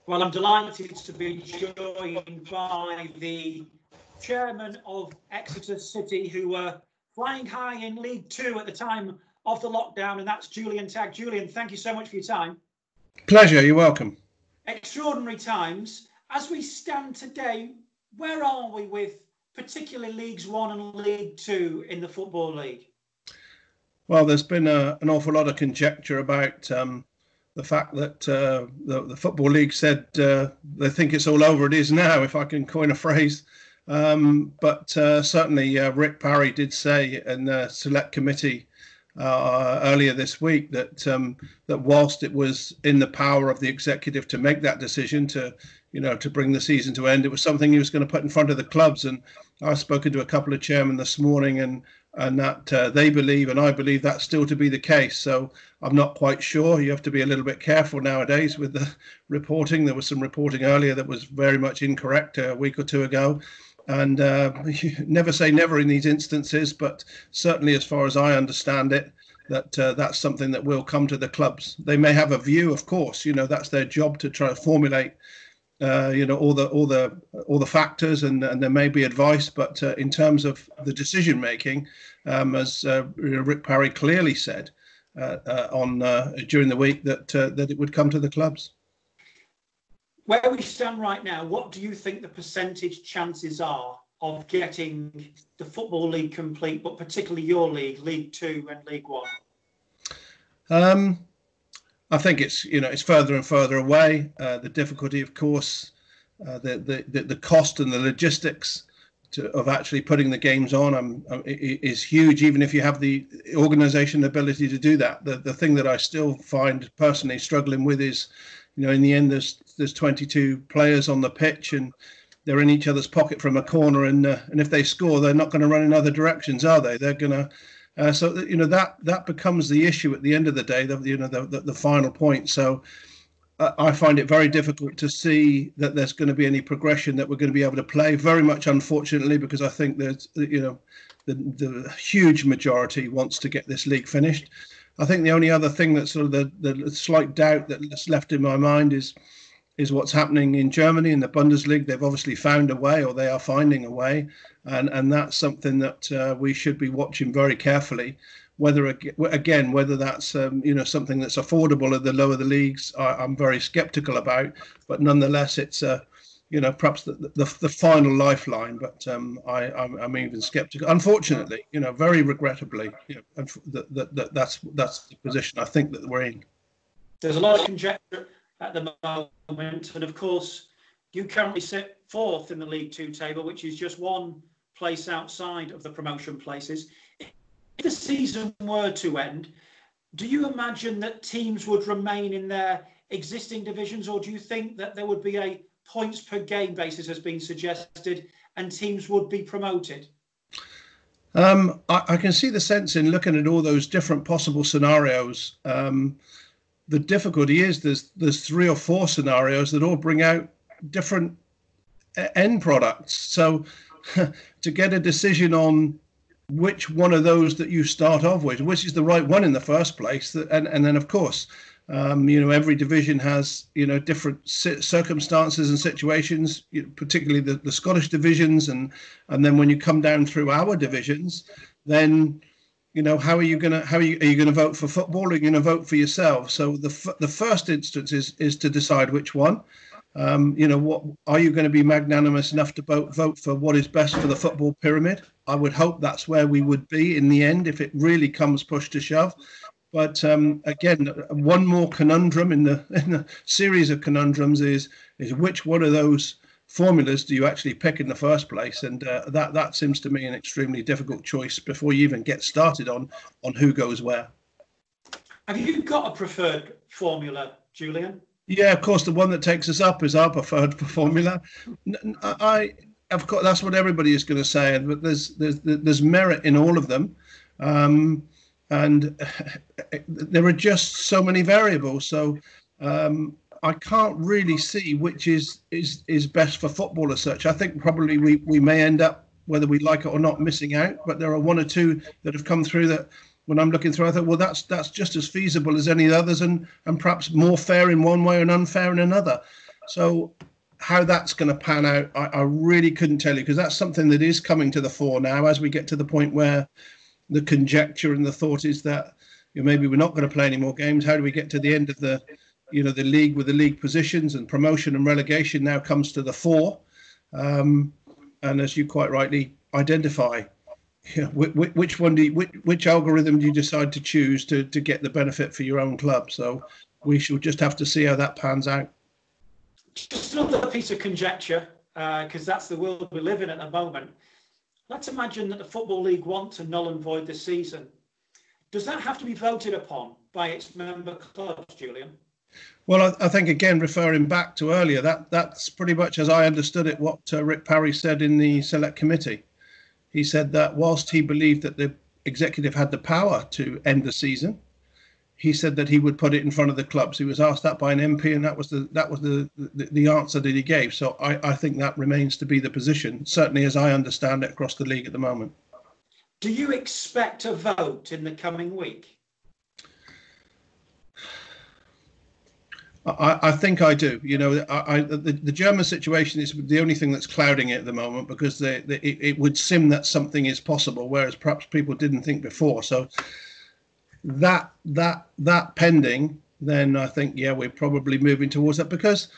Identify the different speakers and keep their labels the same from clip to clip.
Speaker 1: Well, I'm delighted to be joined by the chairman of Exeter City, who were flying high in League Two at the time of the lockdown, and that's Julian Tagg. Julian, thank you so much for your time.
Speaker 2: Pleasure, you're welcome.
Speaker 1: Extraordinary times. As we stand today, where are we with particularly Leagues One and League Two in the Football League?
Speaker 2: Well, there's been an awful lot of conjecture about the fact that the Football League said they think it's all over. It is now, if I can coin a phrase. But certainly Rick Parry did say in the select committee earlier this week that that whilst it was in the power of the executive to make that decision to bring the season to end, it was something he was going to put in front of the clubs. And I've spoken to a couple of chairmen this morning, and that they believe, and I believe, that's still to be the case. So I'm not quite sure. You have to be a little bit careful nowadays with the reporting. There was some reporting earlier that was very much incorrect a week or two ago. And never say never in these instances, but certainly as far as I understand it, that's something that will come to the clubs. They may have a view, of course, that's their job to try to formulate all the factors, and there may be advice, but in terms of the decision making, as Rick Parry clearly said during the week, that it would come to the clubs.
Speaker 1: Where we stand right now, what do you think the percentage chances are of getting the Football League complete, but particularly your league, League Two and League One?
Speaker 2: I think it's further and further away. The difficulty, of course, the cost and the logistics of actually putting the games on is huge, even if you have the organisation ability to do that. The thing that I still find personally struggling with is, in the end, there's 22 players on the pitch, and they're in each other's pocket from a corner, and if they score, they're not going to run in other directions, are they? They're going to. So that becomes the issue at the end of the day, the final point. So I find it very difficult to see that there's going to be any progression that we're going to be able to play. Very much, unfortunately, because I think there's the huge majority wants to get this league finished. I think the only other thing that's sort of the slight doubt that's left in my mind is what's happening in Germany in the Bundesliga. They've obviously found a way, or they are finding a way, and that's something that we should be watching very carefully. Whether that's something that's affordable at the lower the leagues, I'm very sceptical about. But nonetheless, it's perhaps the final lifeline. But I'm even sceptical. Unfortunately, very regrettably, that's the position I think that we're in.
Speaker 1: There's a lot of conjecture at the moment, and of course you currently sit fourth in the League Two table, which is just one place outside of the promotion places. If the season were to end, do you imagine that teams would remain in their existing divisions, or do you think that there would be a points per game basis, as been suggested, and teams would be promoted?
Speaker 2: I can see the sense in looking at all those different possible scenarios. The difficulty is there's 3 or 4 scenarios that all bring out different end products. So to get a decision on which one of those that you start off with, which is the right one in the first place, and then of course, every division has different circumstances and situations, particularly the Scottish divisions, and then when you come down through our divisions, then. How are you going to vote for football? Or are you going to vote for yourself? So the first instance is to decide which one. What are you going to be magnanimous enough to vote for what is best for the football pyramid? I would hope that's where we would be in the end if it really comes push to shove. But again, one more conundrum in the series of conundrums is which one of those formulas do you actually pick in the first place, and that seems to me an extremely difficult choice before you even get started on who goes where.
Speaker 1: Have you got a preferred formula, Julian?
Speaker 2: Yeah, of course, the one that takes us up is our preferred formula. Of course, that's what everybody is going to say, but there's merit in all of them, and there are just so many variables. So I can't really see which is best for football as such. I think probably we may end up, whether we like it or not, missing out. But there are 1 or 2 that have come through that when I'm looking through, I thought, well, that's just as feasible as any others, and perhaps more fair in one way and unfair in another. So how that's going to pan out, I really couldn't tell you, because that's something that is coming to the fore now as we get to the point where the conjecture and the thought is that maybe we're not going to play any more games. How do we get to the end of the league with the league positions, and promotion and relegation now comes to the fore. And as you quite rightly identify, which algorithm do you decide to choose to get the benefit for your own club? So we shall just have to see how that pans out.
Speaker 1: Just another piece of conjecture, because that's the world we live in at the moment. Let's imagine that the Football League want to null and void the season. Does that have to be voted upon by its member clubs, Julian?
Speaker 2: Well, I think, again, referring back to earlier, that's pretty much, as I understood it, what Rick Parry said in the Select Committee. He said that whilst he believed that the executive had the power to end the season, he said that he would put it in front of the clubs. He was asked that by an MP, and that was the answer that he gave. So I think that remains to be the position, certainly as I understand it across the league at the moment.
Speaker 1: Do you expect a vote in the coming week?
Speaker 2: I think I do. The German situation is the only thing that's clouding it at the moment, because it would seem that something is possible, whereas perhaps people didn't think before. So that pending, then I think, we're probably moving towards that,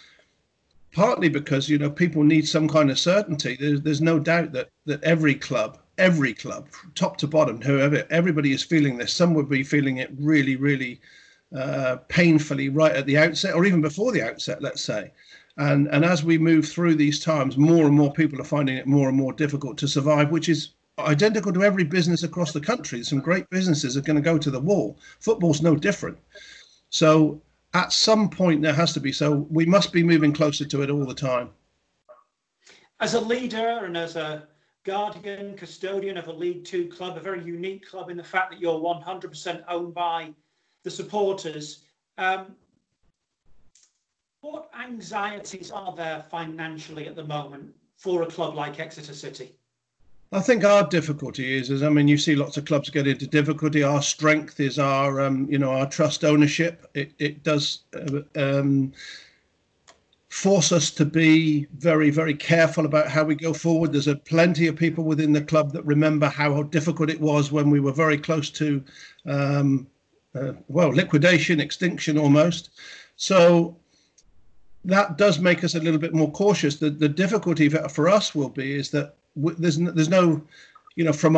Speaker 2: partly because people need some kind of certainty. There's no doubt that every club, top to bottom, everybody is feeling this. Some would be feeling it really, really painfully right at the outset, or even before the outset, let's say. And as we move through these times, more and more people are finding it more and more difficult to survive, which is identical to every business across the country. Some great businesses are going to go to the wall. Football's no different. So at some point there has to be. So we must be moving closer to it all the time.
Speaker 1: As a leader and as a guardian, custodian of a League Two club, a very unique club in the fact that you're 100% owned by the supporters, what anxieties are there financially at the moment for a club like Exeter City?
Speaker 2: I think our difficulty is you see lots of clubs get into difficulty. Our strength is our trust ownership. It does force us to be very, very careful about how we go forward. There's plenty of people within the club that remember how difficult it was when we were very close to, liquidation, extinction almost. So that does make us a little bit more cautious. The difficulty for us will be is that there's no, from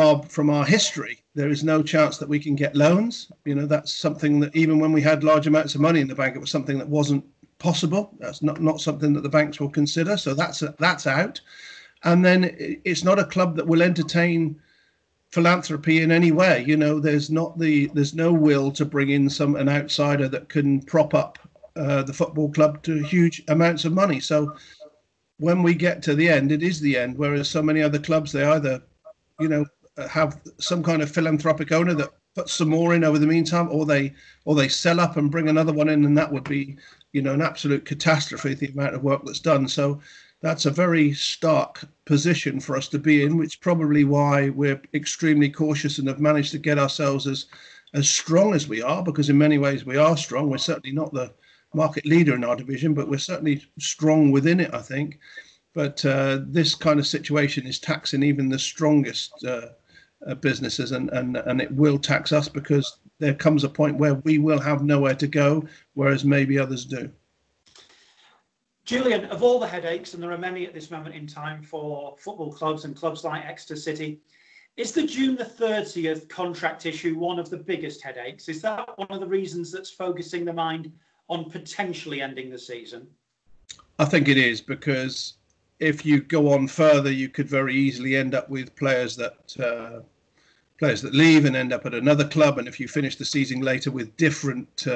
Speaker 2: our history, there is no chance that we can get loans. That's something that even when we had large amounts of money in the bank, it was something that wasn't possible. That's not something that the banks will consider. So that's out. And then it's not a club that will entertain philanthropy in any way. There's no will to bring in an outsider that can prop up the football club to huge amounts of money. So when we get to the end, it is the end. Whereas so many other clubs, they either, have some kind of philanthropic owner that puts some more in over the meantime, or they sell up and bring another one in, and that would be, an absolute catastrophe, the amount of work that's done. So that's a very stark position for us to be in, which is probably why we're extremely cautious and have managed to get ourselves as strong as we are, because in many ways we are strong. We're certainly not the market leader in our division, but we're certainly strong within it, I think. But this kind of situation is taxing even the strongest businesses, and it will tax us, because there comes a point where we will have nowhere to go, whereas maybe others do.
Speaker 1: Julian, of all the headaches, and there are many at this moment in time for football clubs and clubs like Exeter City, is the June the 30th contract issue one of the biggest headaches? Is that one of the reasons that's focusing the mind on potentially ending the season?
Speaker 2: I think it is, because if you go on further, you could very easily end up with players that leave and end up at another club. And if you finish the season later with different,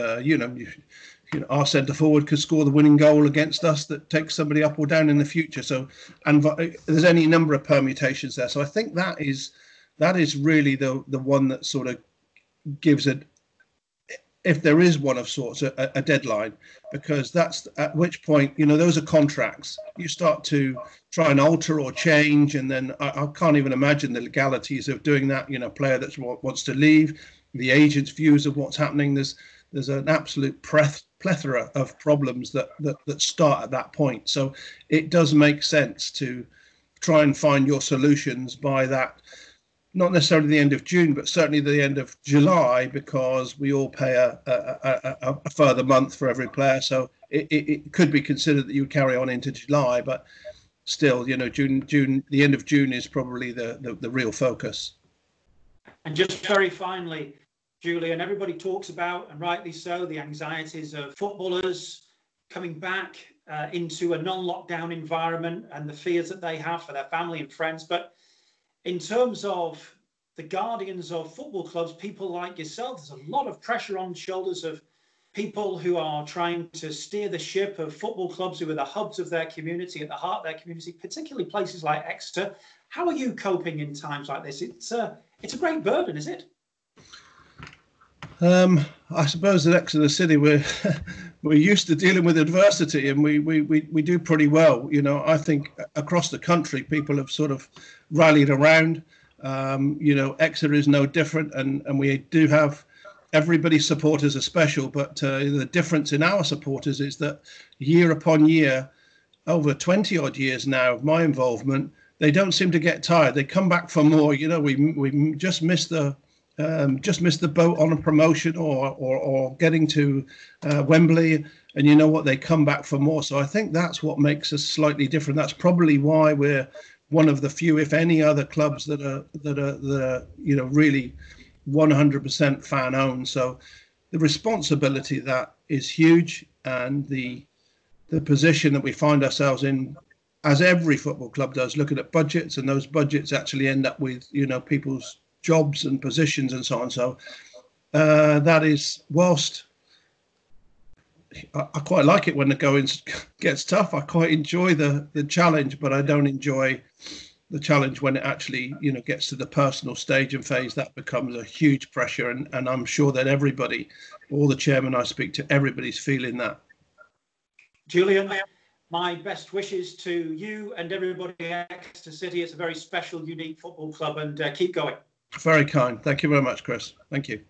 Speaker 2: our centre forward could score the winning goal against us that takes somebody up or down in the future. So, and there's any number of permutations there. So I think that is really the one that sort of gives it, if there is one of sorts, a deadline, because that's at which point, those are contracts. You start to try and alter or change, and then I can't even imagine the legalities of doing that. Player that wants to leave, the agent's views of what's happening. There's an absolute plethora of problems that start at that point. So it does make sense to try and find your solutions by that, not necessarily the end of June, but certainly the end of July, because we all pay a further month for every player. So it could be considered that you would carry on into July, but still, you know, June, the end of June is probably the real focus.
Speaker 1: And just very finally, Julian, everybody talks about, and rightly so, the anxieties of footballers coming back into a non-lockdown environment and the fears that they have for their family and friends. But in terms of the guardians of football clubs, people like yourself, there's a lot of pressure on the shoulders of people who are trying to steer the ship of football clubs who are the hubs of their community, at the heart of their community, particularly places like Exeter. How are you coping in times like this? It's a great burden, is it?
Speaker 2: I suppose at Exeter City we're used to dealing with adversity, and we do pretty well. You know, I think across the country people have sort of rallied around. You know, Exeter is no different, and we do have everybody's supporters are special, but the difference in our supporters is that year upon year, over 20 odd years now of my involvement, they don't seem to get tired. They come back for more. You know, we just missed the boat on a promotion or getting to Wembley, and you know what, they come back for more. So I think that's what makes us slightly different. That's probably why we're one of the few, if any, other clubs that are you know, really 100% fan owned. So the responsibility of that is huge, and the position that we find ourselves in, as every football club does, looking at budgets, and those budgets actually end up with, you know, people's jobs and positions and so on. So that is, whilst I quite like it when the going gets tough, I quite enjoy the challenge, but I don't enjoy the challenge when it actually, you know, gets to the personal stage and phase. That becomes a huge pressure, and I'm sure that everybody, all the chairmen I speak to, everybody's feeling that.
Speaker 1: Julian, my best wishes to you and everybody at Exeter City. It's a very special, unique football club, and keep going.
Speaker 2: Very kind. Thank you very much, Chris. Thank you.